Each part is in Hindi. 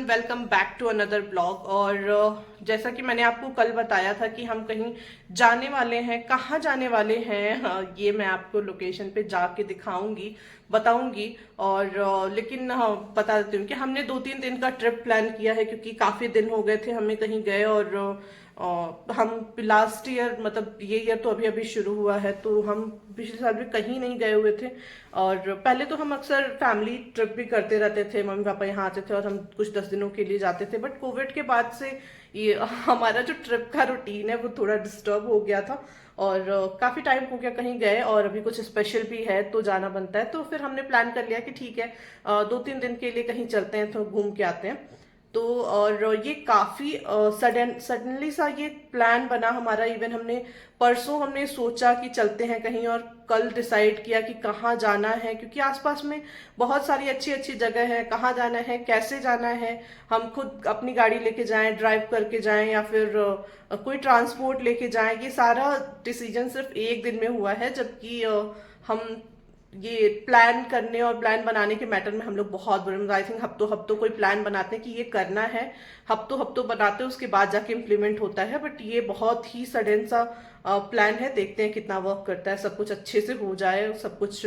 Welcome back to another blog. और जैसा कि मैंने आपको कल बताया था कि हम कहीं जाने वाले हैं, कहाँ जाने वाले हैं, ये मैं आपको लोकेशन पे जाके दिखाऊंगी, बताऊंगी। और लेकिन बता देती हूँ कि हमने 2-3 दिन का ट्रिप प्लान किया है, क्योंकि काफ़ी दिन हो गए थे हमें कहीं गए। और हम लास्ट ईयर, मतलब ये ईयर तो अभी अभी शुरू हुआ है, तो हम पिछले साल भी कहीं नहीं गए हुए थे। और पहले तो हम अक्सर फैमिली ट्रिप भी करते रहते थे, मम्मी पापा यहाँ आते थे और हम कुछ 10 दिनों के लिए जाते थे। बट कोविड के बाद से ये हमारा जो ट्रिप का रूटीन है वो थोड़ा डिस्टर्ब हो गया था। और काफ़ी टाइम हो गया कहीं गए, और अभी कुछ स्पेशल भी है तो जाना बनता है। तो फिर हमने प्लान कर लिया कि ठीक है, 2-3 दिन के लिए कहीं चलते हैं, तो घूम के आते हैं। तो और ये काफ़ी सडनली सा ये प्लान बना हमारा। इवन हमने परसों हमने सोचा कि चलते हैं कहीं, और कल डिसाइड किया कि कहाँ जाना है, क्योंकि आसपास में बहुत सारी अच्छी अच्छी जगह है। कहाँ जाना है, कैसे जाना है, हम खुद अपनी गाड़ी लेके जाएं, ड्राइव करके जाएं, या फिर कोई ट्रांसपोर्ट लेके जाएं, ये सारा डिसीजन सिर्फ एक दिन में हुआ है। जबकि हम ये प्लान करने और प्लान बनाने के मैटर में हम लोग बहुत बुरे, आई थिंक हफ्तों हफ्तों कोई प्लान बनाते हैं कि ये करना है, हफ्तों हफ्तों बनाते हैं, उसके बाद जाके इम्प्लीमेंट होता है। बट ये बहुत ही सडन सा प्लान है, देखते हैं कितना वर्क करता है, सब कुछ अच्छे से हो जाए सब कुछ।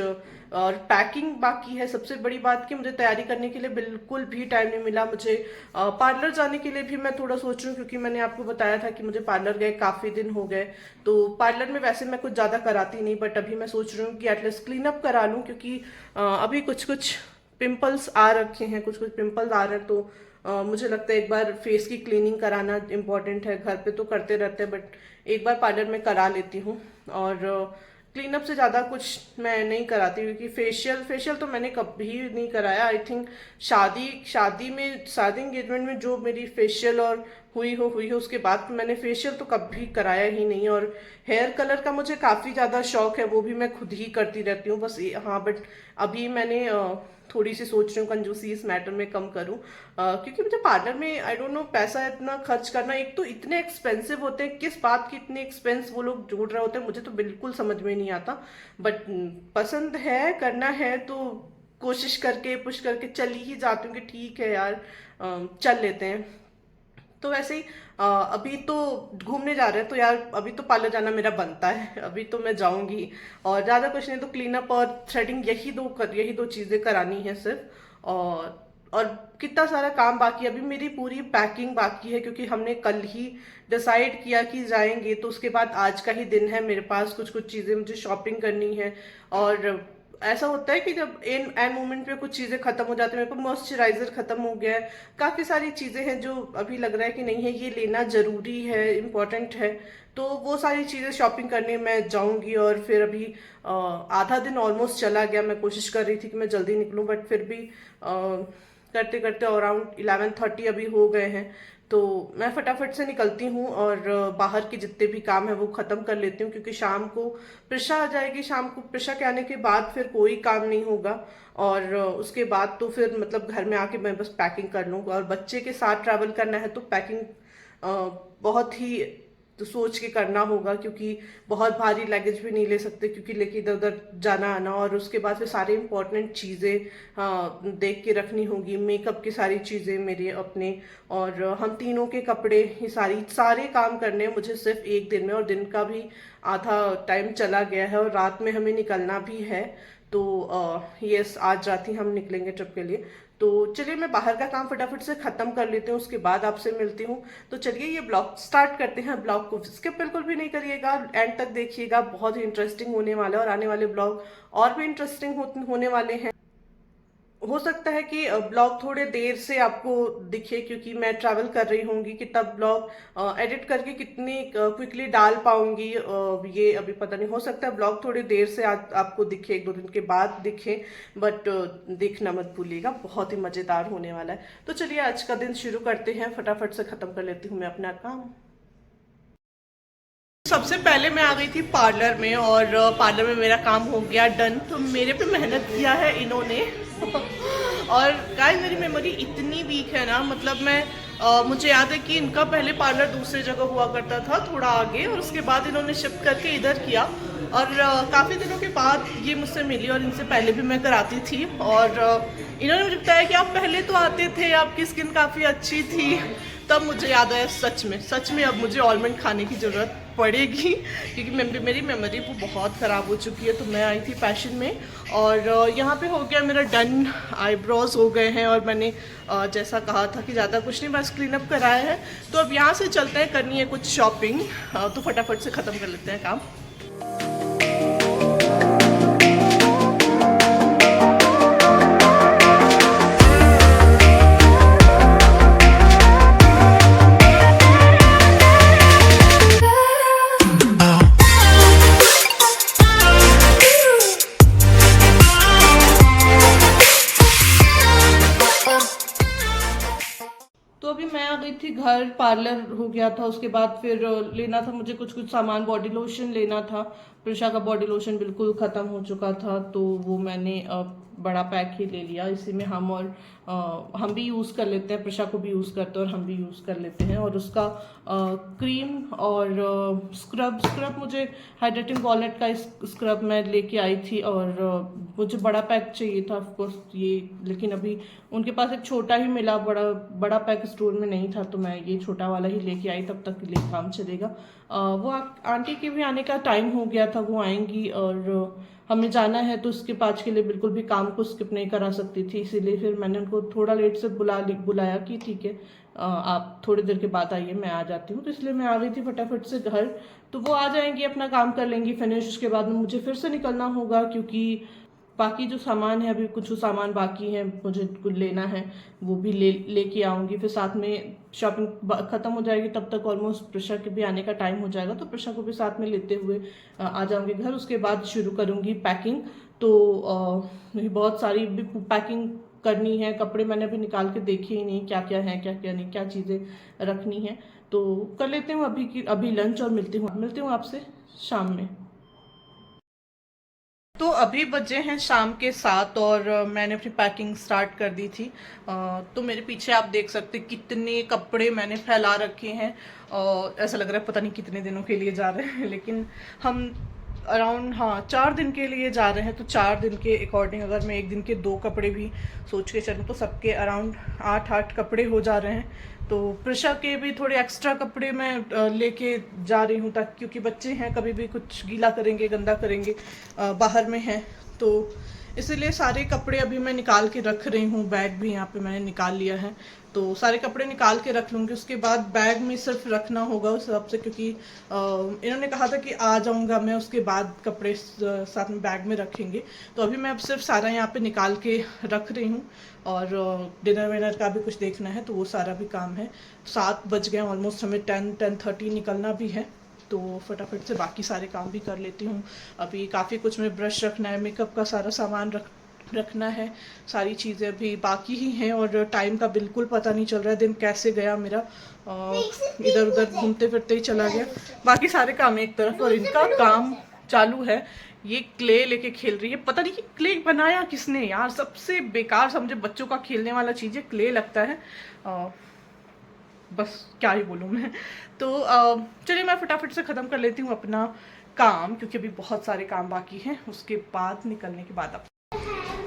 और पैकिंग बाकी है। सबसे बड़ी बात कि मुझे तैयारी करने के लिए बिल्कुल भी टाइम नहीं मिला। मुझे पार्लर जाने के लिए भी मैं थोड़ा सोच रही हूँ, क्योंकि मैंने आपको बताया था कि मुझे पार्लर गए काफ़ी दिन हो गए। तो पार्लर में वैसे मैं कुछ ज़्यादा कराती नहीं, बट अभी मैं सोच रही हूँ कि एटलीस्ट क्लीन अप करा लूँ, क्योंकि अभी कुछ कुछ पिंपल्स आ रखे हैं, कुछ कुछ पिंपल्स आ रहे हैं। तो मुझे लगता है एक बार फेस की क्लीनिंग कराना इम्पोर्टेंट है। घर पे तो करते रहते हैं, बट एक बार पार्लर में करा लेती हूँ। और क्लीनअप से ज़्यादा कुछ मैं नहीं कराती, क्योंकि फेशियल तो मैंने कभी नहीं कराया। आई थिंक शादी एंगेजमेंट में जो मेरी फेशियल और हुई हो उसके बाद मैंने फेशियल तो कभी कराया ही नहीं। और हेयर कलर का मुझे काफ़ी ज़्यादा शौक है, वो भी मैं खुद ही करती रहती हूँ बस हाँ। बट अभी मैंने थोड़ी सी सोच रही हूँ कंजूसी इस मैटर में कम करूँ, क्योंकि मुझे पार्लर में आई डोंट नो पैसा इतना खर्च करना, एक तो इतने एक्सपेंसिव होते हैं, किस बात की इतने एक्सपेंस वो लोग जोड़ रहे होते हैं, मुझे तो बिल्कुल समझ में नहीं आता। बट पसंद है, करना है, तो कोशिश करके पुश करके चली ही जाती हूँ कि ठीक है यार, चल लेते हैं। तो वैसे ही अभी तो घूमने जा रहे हैं, तो यार अभी तो पार्लर जाना मेरा बनता है, अभी तो मैं जाऊंगी। और ज़्यादा कुछ नहीं, तो क्लीन अप और थ्रेडिंग, यही दो चीज़ें करानी है सिर्फ। और कितना सारा काम बाकी है, अभी मेरी पूरी पैकिंग बाकी है, क्योंकि हमने कल ही डिसाइड किया कि जाएंगे। तो उसके बाद आज का ही दिन है मेरे पास, कुछ कुछ चीज़ें मुझे शॉपिंग करनी है। और ऐसा होता है कि जब एन मोमेंट पे कुछ चीज़ें खत्म हो जाती है, मेरे को मॉइस्चराइजर खत्म हो गया है, काफ़ी सारी चीज़ें हैं जो अभी लग रहा है कि नहीं है, ये लेना ज़रूरी है, इम्पोर्टेंट है। तो वो सारी चीज़ें शॉपिंग करने मैं जाऊंगी। और फिर अभी आधा दिन ऑलमोस्ट चला गया। मैं कोशिश कर रही थी कि मैं जल्दी निकलूं, बट फिर भी करते करते अराउंड 11:30 अभी हो गए हैं। तो मैं फटाफट से निकलती हूँ और बाहर के जितने भी काम है वो ख़त्म कर लेती हूँ, क्योंकि शाम को प्रिशा आ जाएगी। शाम को प्रिशा के आने के बाद फिर कोई काम नहीं होगा। और उसके बाद तो फिर मतलब घर में आके मैं बस पैकिंग कर लूँ। और बच्चे के साथ ट्रैवल करना है तो पैकिंग बहुत ही तो सोच के करना होगा, क्योंकि बहुत भारी लगेज भी नहीं ले सकते, क्योंकि लेके इधर उधर जाना आना। और उसके बाद फिर सारे इंपॉर्टेंट चीज़ें देख के रखनी होगी, मेकअप की सारी चीज़ें मेरे अपने, और हम तीनों के कपड़े, ये सारे काम करने हैं मुझे सिर्फ एक दिन में। और दिन का भी आधा टाइम चला गया है, और रात में हमें निकलना भी है। तो यस, आज रात ही हम निकलेंगे ट्रिप के लिए। तो चलिए मैं बाहर का काम फटाफट से खत्म कर लेती हूँ, उसके बाद आपसे मिलती हूँ। तो चलिए ये ब्लॉग स्टार्ट करते हैं। ब्लॉग को स्किप बिल्कुल भी नहीं करिएगा, एंड तक देखिएगा, बहुत ही इंटरेस्टिंग होने वाला है। और आने वाले ब्लॉग और भी इंटरेस्टिंग होने वाले हैं। हो सकता है कि ब्लॉग थोड़े देर से आपको दिखे, क्योंकि मैं ट्रैवल कर रही होंगी कि तब ब्लॉग एडिट करके कितनी क्विकली डाल पाऊंगी, ये अभी पता नहीं। हो सकता है ब्लॉग थोड़ी देर से आपको दिखे, 1-2 दिन के बाद दिखे। बट देखना मत भूलिएगा, बहुत ही मज़ेदार होने वाला है। तो चलिए आज का दिन शुरू करते हैं, फटाफट से ख़त्म कर लेती हूँ मैं अपना काम। सबसे पहले मैं आ गई थी पार्लर में, और पार्लर में मेरा काम हो गया डन। तो मेरे पे मेहनत किया है इन्होंने और गाइस मेरी मेमोरी इतनी वीक है ना, मतलब मैं मुझे याद है कि इनका पहले पार्लर दूसरी जगह हुआ करता था थोड़ा आगे, और उसके बाद इन्होंने शिफ्ट करके इधर किया। और काफ़ी दिनों के बाद ये मुझसे मिली, और इनसे पहले भी मैं कराती थी। और इन्होंने मुझे बताया कि आप पहले तो आते थे, आपकी स्किन काफ़ी अच्छी थी। तब मुझे याद आया सच में अब मुझे ऑलमंड खाने की ज़रूरत पड़ेगी, क्योंकि मेरी मेमोरी वो बहुत ख़राब हो चुकी है। तो मैं आई थी पैशन में, और यहाँ पे हो गया मेरा डन, आईब्रोज हो गए हैं, और मैंने जैसा कहा था कि ज़्यादा कुछ नहीं, बस क्लीन अप कराया है। तो अब यहाँ से चलते हैं, करनी है कुछ शॉपिंग, तो फटाफट से ख़त्म कर लेते हैं काम। तो अभी मैं आ गई थी घर, पार्लर हो गया था, उसके बाद फिर लेना था मुझे कुछ सामान, बॉडी लोशन लेना था। प्रिशा का बॉडी लोशन बिल्कुल ख़त्म हो चुका था, तो वो मैंने बड़ा पैक ही ले लिया। इसी में हम भी यूज़ कर लेते हैं, प्रिशा को भी यूज़ करते हैं और हम भी यूज़ कर लेते हैं। और उसका क्रीम और स्क्रब मुझे हाइड्रेटिंग वॉलेट का स्क्रब मैं लेके आई थी, और मुझे बड़ा पैक चाहिए था ऑफकोर्स ये, लेकिन अभी उनके पास एक छोटा ही मिला, बड़ा पैक स्टोर में नहीं था, तो मैं ये छोटा वाला ही लेके आई, तब तक के लिए काम चलेगा। वो आंटी के भी आने का टाइम हो गया था, वो आएंगी और हमें जाना है, तो उसके पास के लिए बिल्कुल भी काम को स्किप नहीं करा सकती थी, इसीलिए फिर मैंने उनको थोड़ा लेट से बुलाया कि ठीक है आप थोड़ी देर के बाद आइए, मैं आ जाती हूँ। तो इसलिए मैं आ गई थी फटाफट से घर। तो वो आ जाएंगी, अपना काम कर लेंगी फिनिश, उसके बाद में मुझे फिर से निकलना होगा, क्योंकि बाकी जो सामान है, अभी कुछ सामान बाकी है मुझे कुछ लेना है, वो भी लेके आऊँगी। फिर साथ में शॉपिंग ख़त्म हो जाएगी, तब तक ऑलमोस्ट प्रिशा के भी आने का टाइम हो जाएगा, तो प्रिशा को भी साथ में लेते हुए आ जाऊँगी घर। उसके बाद शुरू करूँगी पैकिंग। तो बहुत सारी भी पैकिंग करनी है, कपड़े मैंने अभी निकाल के देखे ही नहीं क्या क्या है, क्या क्या नहीं, क्या चीज़ें रखनी है। तो कर लेते हूँ अभी लंच, और मिलती हूँ आपसे शाम में। तो अभी बजे हैं शाम के 7, और मैंने अपनी पैकिंग स्टार्ट कर दी थी। तो मेरे पीछे आप देख सकते कितने कपड़े मैंने फैला रखे हैं, और ऐसा लग रहा है पता नहीं कितने दिनों के लिए जा रहे हैं, लेकिन हम अराउंड 4 दिन के लिए जा रहे हैं। तो 4 दिन के अकॉर्डिंग अगर मैं एक दिन के 2 कपड़े भी सोच के चलूँ, तो सबके अराउंड 8 कपड़े हो जा रहे हैं। तो प्रिशा के भी थोड़े एक्स्ट्रा कपड़े मैं लेके जा रही हूँ, ताकि क्योंकि बच्चे हैं, कभी भी कुछ गीला करेंगे, गंदा करेंगे, बाहर में हैं, तो इसीलिए सारे कपड़े अभी मैं निकाल के रख रही हूँ। बैग भी यहाँ पे मैंने निकाल लिया है, तो सारे कपड़े निकाल के रख लूँगी। उसके बाद बैग में सिर्फ रखना होगा उस हिसाब से, क्योंकि इन्होंने कहा था कि आ जाऊँगा मैं, उसके बाद कपड़े साथ में बैग में रखेंगे। तो अभी मैं अब सिर्फ सारा यहाँ पे निकाल के रख रही हूँ, और डिनर विनर का भी कुछ देखना है, तो वो सारा भी काम है। 7 बज गए ऑलमोस्ट, हमें 10:30 निकलना भी है, तो फटाफट से बाकी सारे काम भी कर लेती हूँ। अभी काफ़ी कुछ में ब्रश रखना है, मेकअप का सारा सामान रखना है, सारी चीज़ें अभी बाकी ही हैं, और टाइम का बिल्कुल पता नहीं चल रहा है, दिन कैसे गया मेरा, इधर उधर घूमते फिरते ही चला गया। बाकी सारे काम एक तरफ, और इनका काम चालू है। ये क्ले लेके खेल रही है, पता नहीं कि क्ले बनाया किसने यार, सबसे बेकार समझे बच्चों का खेलने वाला चीज़ है क्ले लगता है। बस क्या ही बोलूँ मैं। तो चलिए मैं फटाफट से ख़त्म कर लेती हूँ अपना काम, क्योंकि अभी बहुत सारे काम बाकी हैं, उसके बाद निकलने के बाद।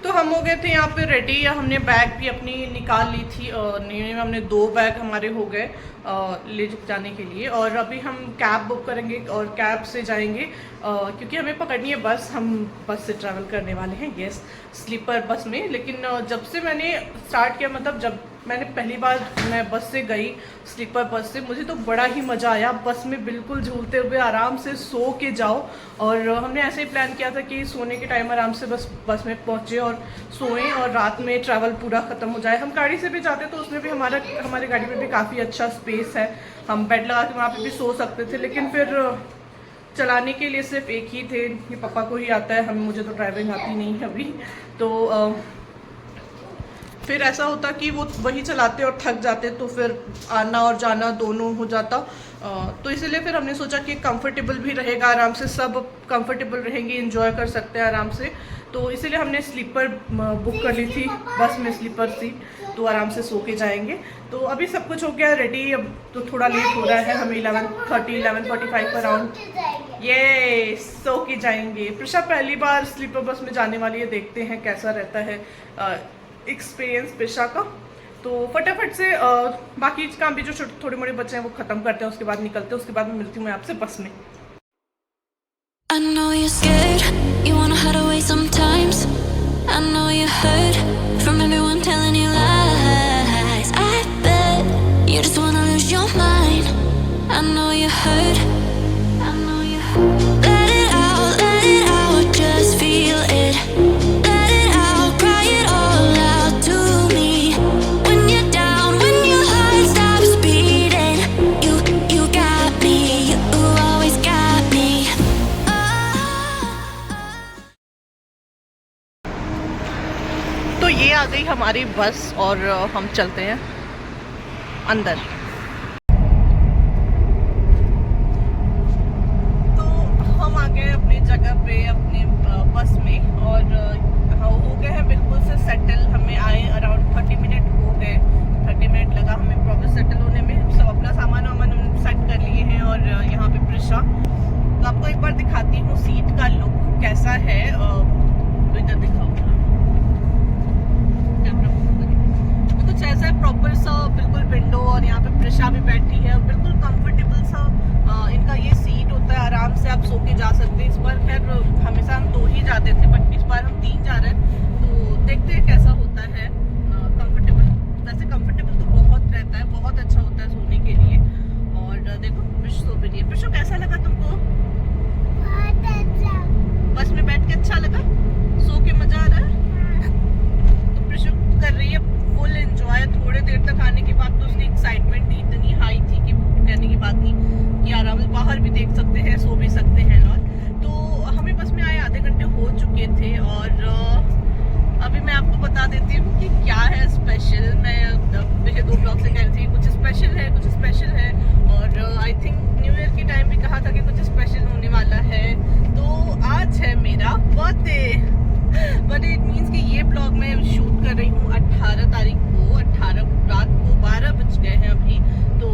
तो हम हो गए थे यहाँ पे रेडी, या हमने बैग भी अपनी निकाल ली थी, न्यू में हमने 2 बैग हमारे हो गए ले जाने के लिए। और अभी हम कैब बुक करेंगे और कैब से जाएंगे, क्योंकि हमें पकड़नी है बस, हम बस से ट्रैवल करने वाले हैं, यस, स्लीपर बस में। लेकिन जब से मैंने स्टार्ट किया, मतलब जब मैंने पहली बार मैं बस से गई, स्लीपर बस से, मुझे तो बड़ा ही मज़ा आया। बस में बिल्कुल झूलते हुए आराम से सो के जाओ, और हमने ऐसे ही प्लान किया था कि सोने के टाइम आराम से बस में पहुँचे और सोएं, और रात में ट्रैवल पूरा ख़त्म हो जाए। हम गाड़ी से भी जाते तो उसमें भी हमारे गाड़ी में भी काफ़ी अच्छा स्पेस है, हम बेड लगा के वहाँ पर भी सो सकते थे, लेकिन फिर चलाने के लिए सिर्फ एक ही थे, ये पापा को ही आता है, मुझे तो ड्राइविंग आती नहीं है अभी। तो फिर ऐसा होता कि वो वही चलाते और थक जाते, तो फिर आना और जाना दोनों हो जाता। तो इसीलिए फिर हमने सोचा कि कंफर्टेबल भी रहेगा, आराम से सब कंफर्टेबल रहेंगे, एंजॉय कर सकते हैं आराम से। तो इसीलिए हमने स्लीपर बुक कर ली थी, बस में स्लीपर सीट, तो आराम से सो के जाएंगे। तो अभी सब कुछ हो गया रेडी, अब तो थोड़ा लेट हो रहा है, हमें 11:45 पर अराउंड ये सो के जाएंगे। प्रिशा पहली बार स्लीपर बस में जाने वाली है, देखते हैं कैसा रहता है एक्सपीरियंस प्रिशा का। तो फटाफट से बाकी काम भी जो थोड़े मोड़े बच्चे हैं वो ख़त्म करते हैं, उसके बाद निकलते हैं, उसके बाद मैं मिलती हूँ आपसे बस में। I know you're scared, you wanna hide away sometimes. I know you're hurt from everyone telling you lies. I bet you just wanna lose your mind. I know you're hurt, I know you're hurt. Let it out, just feel it. Let it out, cry it all out to me. When you're down, when your heart stops beating, you got me, you always got me. तो ये आ गई हमारी बस और हम चलते हैं अंदर। तो हम आ गए अपनी जगह पे, अपने बस में, और हो गए हैं बिल्कुल से सेटल। हमें आए अराउंड 30 मिनट हो गए, 30 मिनट लगा हमें प्रॉपर सेटल होने में। सब अपना सामान वामान हम सेट कर लिए हैं, और यहाँ पे प्रिशा, तो आपको एक बार दिखाती हूँ सीट का लुक कैसा है। तो इधर दिखाओ, कुछ ऐसा है प्रॉपर सा बिल्कुल विंडो, और यहाँ पे प्रिशा भी बैठी है, बिल्कुल कंफर्टेबल सा इनका ये सीट होता है, आराम से आप सो के जा सकते हैं। इस बार खैर हमेशा हम 2 ही जाते थे, बट इस बार हम 3 जा रहे हैं, तो देखते हैं कैसा होता है। कंफर्टेबल, वैसे कंफर्टेबल तो बहुत रहता है, बहुत अच्छा होता है सोने के लिए। और देखो प्रिश सो भी रही है। प्रिशो कैसा लगा तुमको? बस में बैठ के अच्छा लगा, सो के मजा आ रहा है। तो प्रिशो कर रही है फुल एंजॉय। थोड़े देर तक आने के बाद तो उसकी एक्साइटमेंट इतनी हाई थी कि कहने की बात नहीं, कि आराम से बाहर भी देख सकते हैं, सो भी सकते हैं। और तो हमें बस में आए आधे घंटे हो चुके थे, और अभी मैं आपको बता देती हूँ कि क्या है स्पेशल। मैं पिछले 2 ब्लॉग से कह रही थी कुछ स्पेशल है, कुछ स्पेशल है, और आई थिंक न्यू ईयर के टाइम भी कहा था कि कुछ स्पेशल होने वाला है। तो आज है मेरा बर्थडे, बट इट मीन्स कि ये ब्लॉग मैं शूट कर रही हूँ 18 तारीख को, 18 रात को 12 बज गए हैं अभी। तो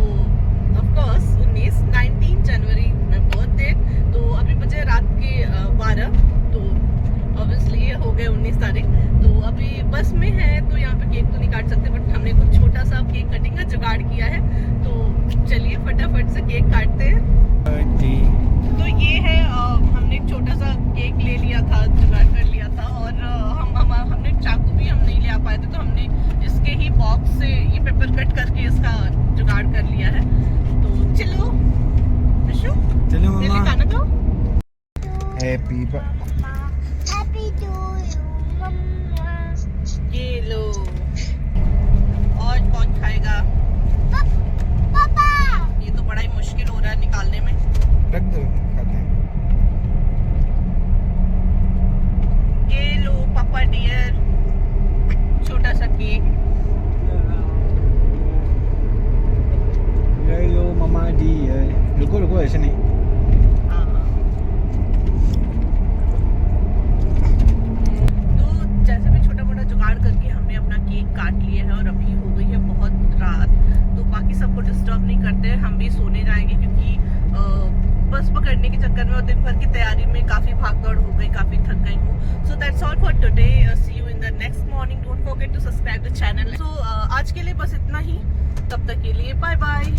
ऑफकोर्स 19 जनवरी में बर्थडे, तो अभी बजे रात के 12, तो ऑब्वियसली ये हो गए 19 तारीख। तो अभी बस में है, तो यहाँ पे केक तो नहीं काट सकते, बट हमने कुछ छोटा सा केक कटिंग का जुगाड़ किया है। तो चलिए फटाफट से केक काटते हैं। तो ये है, हमने एक छोटा सा केक ले लिया था, जुगाड़ कर लिया था, और हमने चाकू भी हम नहीं ले आ पाए थे, तो हमने इसके ही बॉक्स से ये पेपर कट करके इसका जुगाड़ कर लिया है। तो चलो विशु, चलो मम्मा खाना खाओ। हैप्पी टू यू मम्मा। ये लो, और कौन खाएगा? पापा। ये तो बड़ा ही मुश्किल हो रहा है निकालने में। रख दो, खाते हैं। ये लो पापा डियर, छोटा सा केक। ले लो मम्मा डी। रुको ऐसे नहीं। हाँ, तो जैसे भी छोटा मोटा जुगाड़ करके हमने अपना केक काट लिया है, और अभी हो गई है बहुत रात, तो बाकी सबको डिस्टर्ब नहीं करते हैं, हम भी सोने जाएंगे, क्योंकि बस पकड़ने के चक्कर में और दिन भर की तैयारी में काफ़ी भागदौड़ हो गई, काफ़ी थक गई हूँ। So that's all for today, see you in the next morning. Don't forget to subscribe the channel. So आज के लिए बस इतना ही, तब तक के लिए बाय बाय।